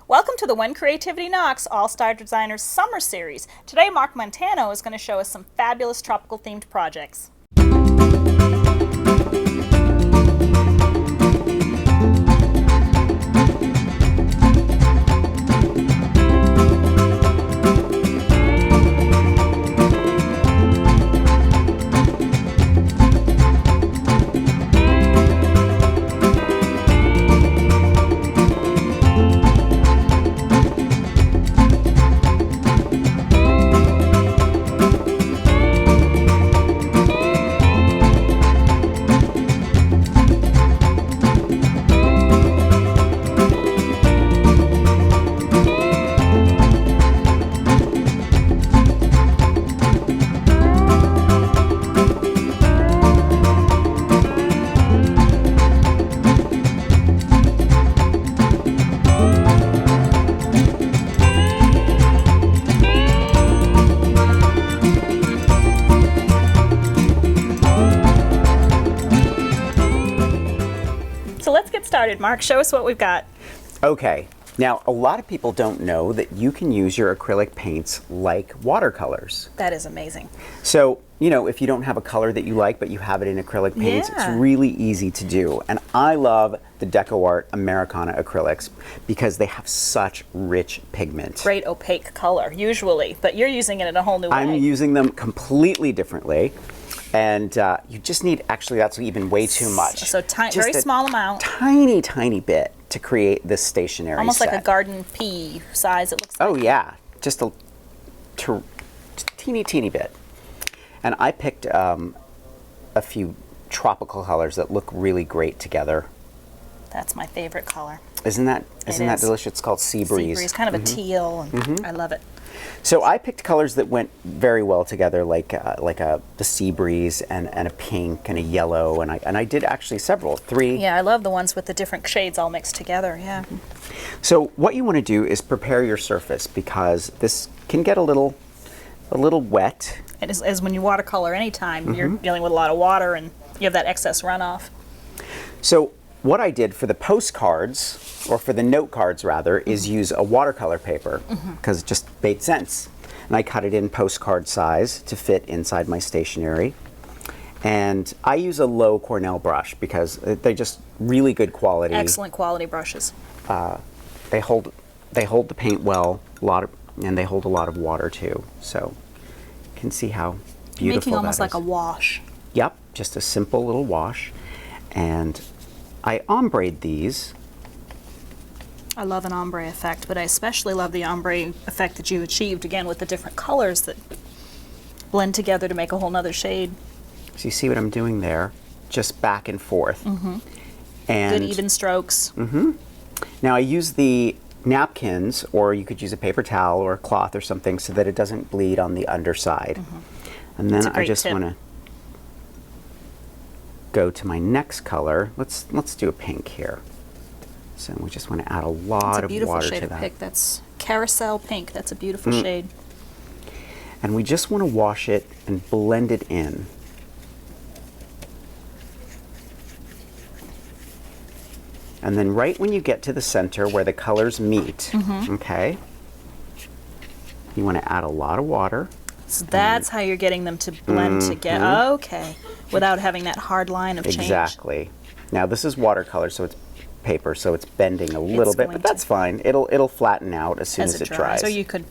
Welcome to the When Creativity Knocks All-Star Designers Summer Series. Today, Mark Montano is going to show us some fabulous tropical-themed projects. So let's get started. Mark, show us what we've got. Okay, now a lot of people don't know that you can use your acrylic paints like watercolors. That is amazing. So, you know, if you don't have a color that you like but you have it in acrylic paints, Yeah. it's really easy to do. And I love the DecoArt Americana acrylics because they have such rich pigment. Great opaque color, usually, but you're using it in a whole new way. I'm using them completely differently. And you just need, actually that's even way too much. So very small amount. Tiny, tiny bit to create this stationery Almost set. like a garden pea size, it looks like. Oh yeah, just a teeny, teeny bit. And I picked a few tropical colors that look really great together. That's my favorite color. Isn't that is. delicious? It's called Sea Breeze. Sea breeze, kind of a teal, and I love it. So I picked colors that went very well together, like the Sea Breeze and a pink and a yellow, and I did actually three. Yeah, I love the ones with the different shades all mixed together, yeah. So what you want to do is prepare your surface because this can get a little wet. And as when you watercolor anytime, you're dealing with a lot of water and you have that excess runoff. So what I did for the postcards, or for the note cards rather, is use a watercolor paper because it just made sense. And I cut it in postcard size to fit inside my stationery. And I use a low Cornell brush because they're just really good quality. Excellent quality brushes. They hold the paint well, and they hold a lot of water too. So you can see how beautiful Making almost that like is. a wash. Yep, just a simple little wash. And I ombre'd these. I love an ombre effect, but I especially love the ombre effect that you achieved, again, with the different colors that blend together to make a whole nother shade. So you see what I'm doing there? Just back and forth. And Good even strokes. now I use the napkins, or you could use a paper towel or a cloth or something so that it doesn't bleed on the underside. And then That's a I great just tip. want to go to my next color. Let's do a pink here. So we just want to add a lot It's a of beautiful water shade to of that. pink. That's carousel pink. That's a beautiful shade. And we just want to wash it and blend it in. And then right when you get to the center where the colors meet, okay, you want to add a lot of water. So that's how you're getting them to blend together. Okay. Without having that hard line of change. Exactly. Now this is watercolor, so it's paper, so it's bending a little bit, going but that's fine. It'll flatten out as soon as it dries. So you could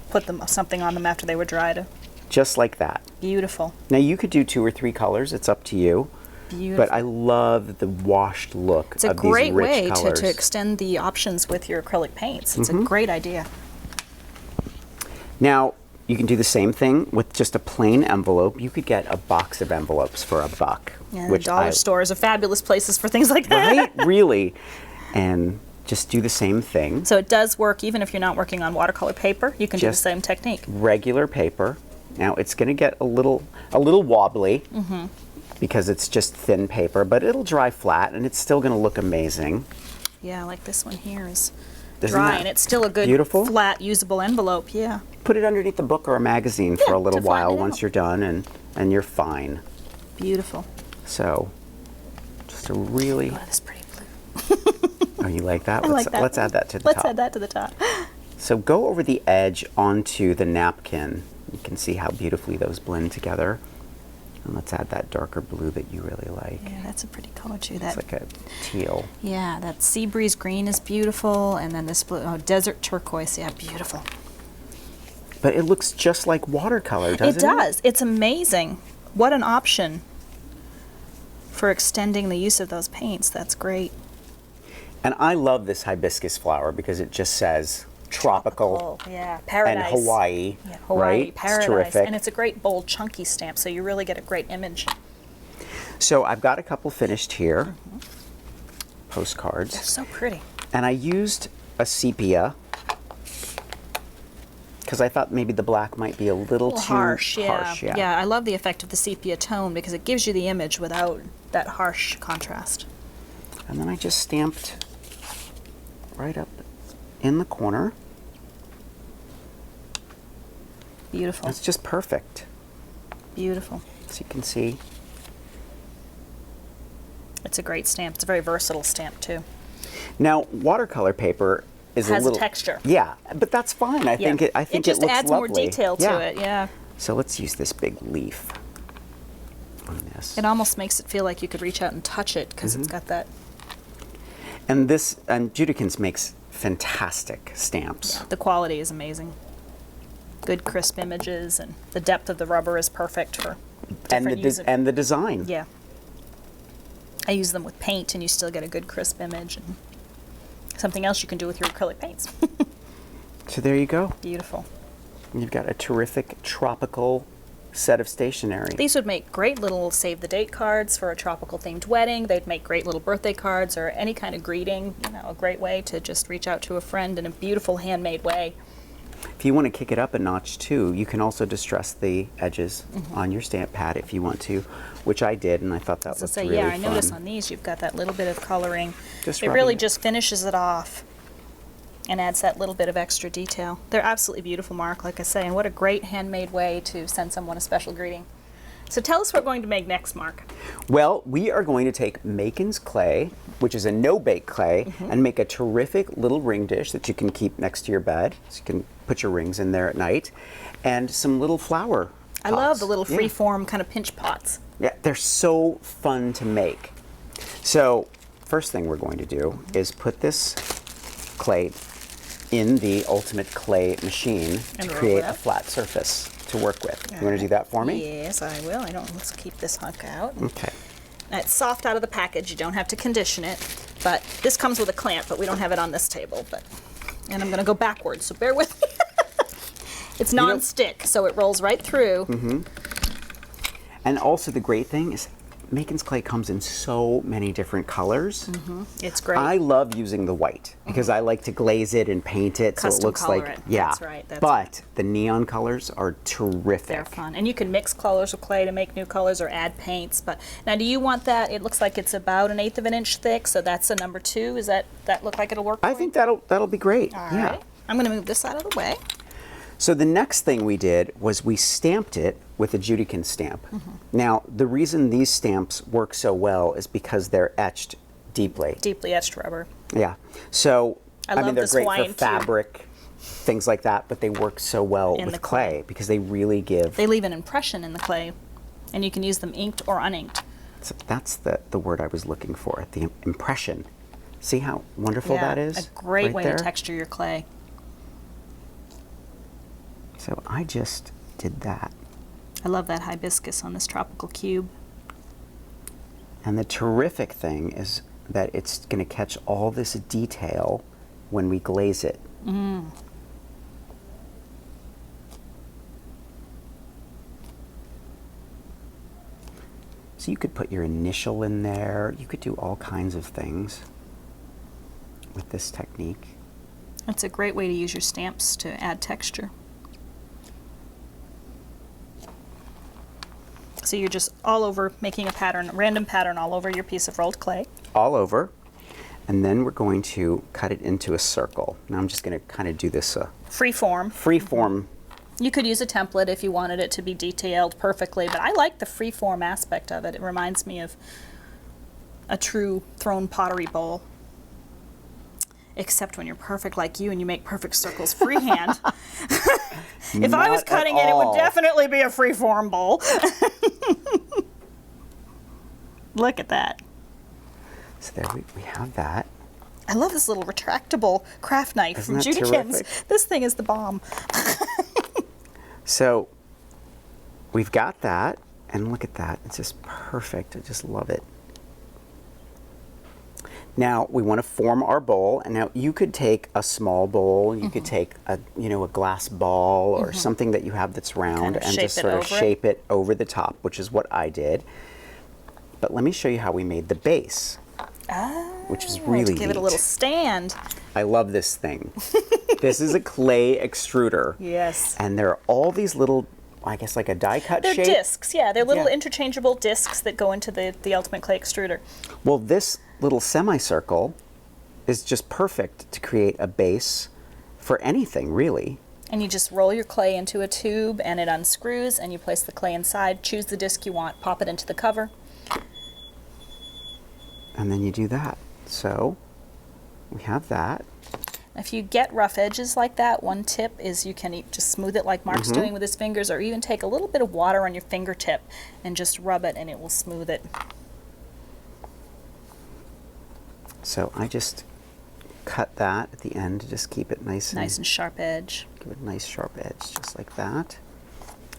put something on them after they were dried. Just like that. Beautiful. Now you could do 2 or 3 colors, it's up to you. Beautiful. But I love the washed look It's a of these great rich way colors. to extend the options with your acrylic paints. It's a great idea. Now, you can do the same thing with just a plain envelope. You could get a box of envelopes for $1. Yeah, which dollar stores are fabulous places for things like that. Right? Really. And just do the same thing. So it does work even if you're not working on watercolor paper. You can do the Just same technique. Regular paper. Now, it's going to get a little wobbly because it's just thin paper, but it'll dry flat and it's still going to look amazing. Yeah, like this one here is Isn't dry that and it's still a good beautiful? flat usable envelope. Yeah. Put it underneath a book or a magazine for a little to flatten while it once out. you're done, and you're fine. Beautiful. So, just a really Oh, that's pretty blue. Oh, you like that? I like that. Let's add that to the Let's top. add that to the top. So go over the edge onto the napkin. You can see how beautifully those blend together. And let's add that darker blue that you really like. Yeah, that's a pretty color too. It's like a teal. Yeah, that sea breeze green is beautiful, and then this blue, oh, desert turquoise, yeah, beautiful. But it looks just like watercolor, doesn't it? It does. It's amazing. What an option for extending the use of those paints. That's great. And I love this hibiscus flower because it just says tropical Yeah, paradise. and Hawaii, Yeah, Hawaii, right? paradise. It's terrific. And it's a great, bold, chunky stamp, so you really get a great image. So I've got a couple finished here, postcards. They're so pretty. And I used a sepia because I thought maybe the black might be a little too harsh, yeah. harsh. Yeah, I love the effect of the sepia tone because it gives you the image without that harsh contrast. And then I just stamped right up in the corner. Beautiful. It's just perfect. Beautiful. So you can see. It's a great stamp. It's a very versatile stamp too. Now, watercolor paper is Has a little a texture. Yeah, but that's fine. I think it. I think it just looks adds lovely. more detail to it. Yeah. So let's use this big leaf on this. It almost makes it feel like you could reach out and touch it because it's got that. And this, and Judikins makes fantastic stamps. The quality is amazing. Good crisp images, and the depth of the rubber is perfect for different use of- and the design. Yeah. I use them with paint, and you still get a good crisp image. And something else you can do with your acrylic paints. So there you go. Beautiful. You've got a terrific tropical set of stationery. These would make great little save the date cards for a tropical themed wedding. They'd make great little birthday cards or any kind of greeting. You know, a great way to just reach out to a friend in a beautiful handmade way. If you want to kick it up a notch too, you can also distress the edges on your stamp pad if you want to, which I did, and I thought that was really yeah, I fun. notice on these you've got that little bit of coloring. Just It rubbing really it. just finishes it off and adds that little bit of extra detail. They're absolutely beautiful, Mark, like I say, and what a great handmade way to send someone a special greeting. So tell us what we're going to make next, Mark. Well, we are going to take Makin's clay, which is a no-bake clay, and make a terrific little ring dish that you can keep next to your bed, so you can put your rings in there at night, and some little flower I love pots. the little Yeah. free-form kind of pinch pots. Yeah, they're so fun to make. So, first thing we're going to do is put this clay in the Ultimate Clay machine And to roll create it a up. flat surface to work with. You want to do that for me? Yes, I will. Let's keep this hunk out. Okay. Now, it's soft out of the package. You don't have to condition it, but this comes with a clamp, but we don't have it on this table. And I'm going to go backwards, so bear with me. It's non-stick, so it rolls right through. And also the great thing is Makin's clay comes in so many different colors. It's great. I love using the white because I like to glaze it and paint it so it Custom looks color like it. yeah. That's right, that's but right. the neon colors are terrific. They're fun. And you can mix colors with clay to make new colors or add paints. But now, do you want that? It looks like it's about 1/8 of an inch thick, so that's a number 2. Is that look like it'll work for I you? think that'll be great. All yeah. right. I'm going to move this out of the way. So the next thing we did was we stamped it with a Judikins stamp. Now, the reason these stamps work so well is because they're etched deeply. Deeply etched rubber. Yeah. So, I mean, love they're this great Hawaiian for cube. fabric, things like that, but they work so well In the with clay. clay because they really give. They leave an impression in the clay, and you can use them inked or uninked. So that's the word I was looking for, the impression. See how wonderful that is? A great right way there? to texture your clay. So I just did that. I love that hibiscus on this tropical cube. And the terrific thing is that it's going to catch all this detail when we glaze it. So you could put your initial in there. You could do all kinds of things with this technique. It's a great way to use your stamps to add texture. So you're just all over making a pattern, a random pattern all over your piece of rolled clay. All over. And then we're going to cut it into a circle. Now I'm just going to kind of do this Free form. free form. You could use a template if you wanted it to be detailed perfectly, but I like the free form aspect of it. It reminds me of a true thrown pottery bowl. except when you're perfect like you and you make perfect circles freehand. If I was Not cutting at it, it would all. definitely be a freeform bowl. Look at that. So there we have that. I love this little retractable craft knife Isn't from that Judykins. terrific? This thing is the bomb. So we've got that, and look at that. It's just perfect. I just love it. Now we want to form our bowl, and now you could take a small bowl, you could take a a glass ball or something that you have that's round, Kind of and shape just it sort of over it. shape it over the top, which is what I did. But let me show you how we made the base, which is really to give it a neat. little stand. I love this thing. This is a clay extruder. Yes. And there are all these little, I guess like a die cut They're shape. discs, yeah. They're little Yeah. interchangeable discs that go into the ultimate clay extruder. Well, this little semicircle is just perfect to create a base for anything, really. And you just roll your clay into a tube and it unscrews and you place the clay inside, choose the disc you want, pop it into the cover. And then you do that. So we have that. If you get rough edges like that, one tip is you can just smooth it like Mark's doing with his fingers, or even take a little bit of water on your fingertip and just rub it and it will smooth it. So I just cut that at the end to just keep it nice and sharp edge. give it a nice sharp edge, just like that.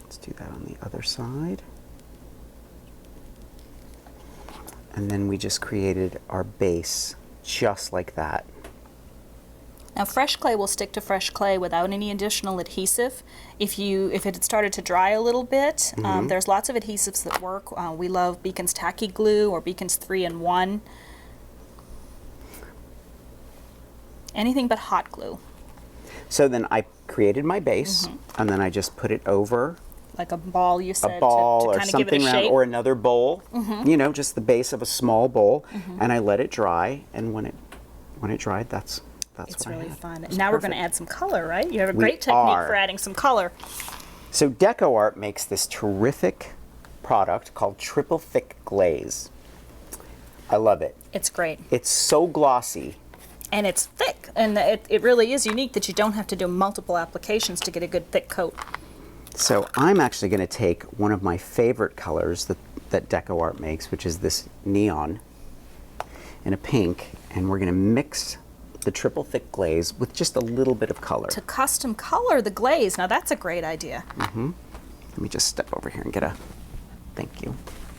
Let's do that on the other side. And then we just created our base just like that. Now fresh clay will stick to fresh clay without any additional adhesive. If it had started to dry a little bit, there's lots of adhesives that work. We love Beacon's Tacky Glue or Beacon's 3-in-1. Anything but hot glue. So then I created my base, and then I just put it over Like a ball, you said, a ball to or kind of give it a something round, shape. or another bowl, just the base of a small bowl, and I let it dry, and when it dried, that's It's what I really had. fun. It's Now we're going to perfect. add some color, right? You have a We great technique are. for adding some color. So DecoArt makes this terrific product called Triple Thick Glaze. I love it. It's great. It's so glossy. And it's thick. And it really is unique that you don't have to do multiple applications to get a good thick coat. So I'm actually going to take one of my favorite colors that DecoArt makes, which is this neon in a pink, and we're going to mix the triple thick glaze with just a little bit of color. To custom color the glaze. Now that's a great idea. Let me just step over here and get a thank you.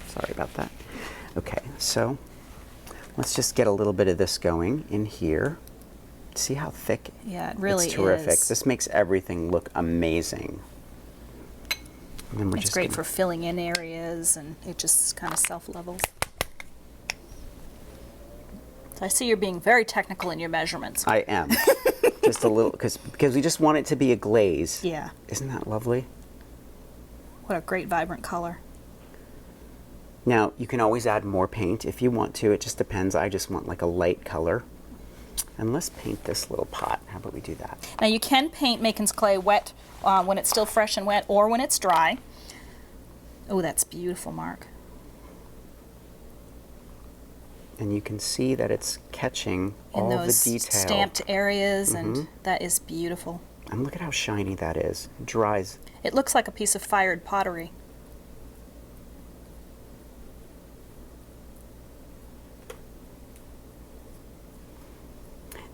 Sorry about that. Okay, so let's just get a little bit of this going in here. See how thick? Yeah, it really It's terrific. is. This makes everything look amazing. And then we're It's just great gonna- for filling in areas, and it just kind of self-levels. So I see you're being very technical in your measurements. I am. Just a little, because we just want it to be a glaze. Yeah. Isn't that lovely? What a great vibrant color. Now, you can always add more paint if you want to. It just depends. I just want like a light color. And let's paint this little pot. How about we do that? Now you can paint Macon's clay wet when it's still fresh and wet, or when it's dry. Oh, that's beautiful, Mark. And you can see that it's catching In all those the detail. stamped areas, and that is beautiful. And look at how shiny that is. It dries. It looks like a piece of fired pottery.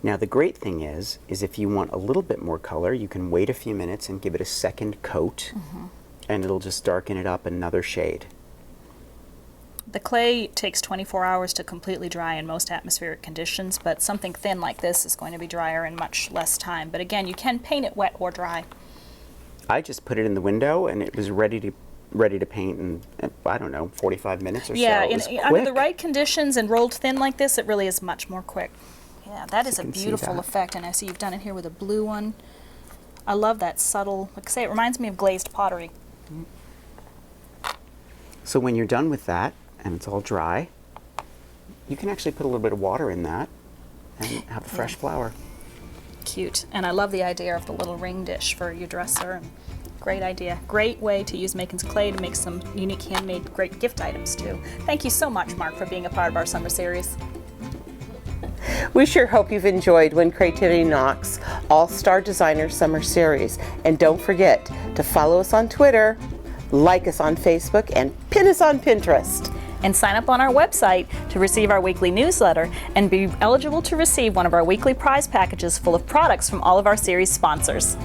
Now the great thing is if you want a little bit more color, you can wait a few minutes and give it a second coat, and it'll just darken it up another shade. The clay takes 24 hours to completely dry in most atmospheric conditions, but something thin like this is going to be drier in much less time. But again, you can paint it wet or dry. I just put it in the window, and it was ready to paint in, I don't know, 45 minutes or Yeah, so. It was under the quick. right conditions and rolled thin like this, it really is much more quick. Yeah, that is a can see beautiful that. effect, and I see you've done it here with a blue one. I love that subtle, like I say, it reminds me of glazed pottery. So when you're done with that, and it's all dry, you can actually put a little bit of water in that and have a fresh flower. Cute. And I love the idea of the little ring dish for your dresser. Great idea. Great way to use Macon's clay to make some unique handmade great gift items too. Thank you so much, Mark, for being a part of our summer series. We sure hope you've enjoyed When Creativity Knocks All-Star Designer Summer Series. And don't forget to follow us on Twitter, like us on Facebook, and pin us on Pinterest. And sign up on our website to receive our weekly newsletter and be eligible to receive one of our weekly prize packages full of products from all of our series sponsors.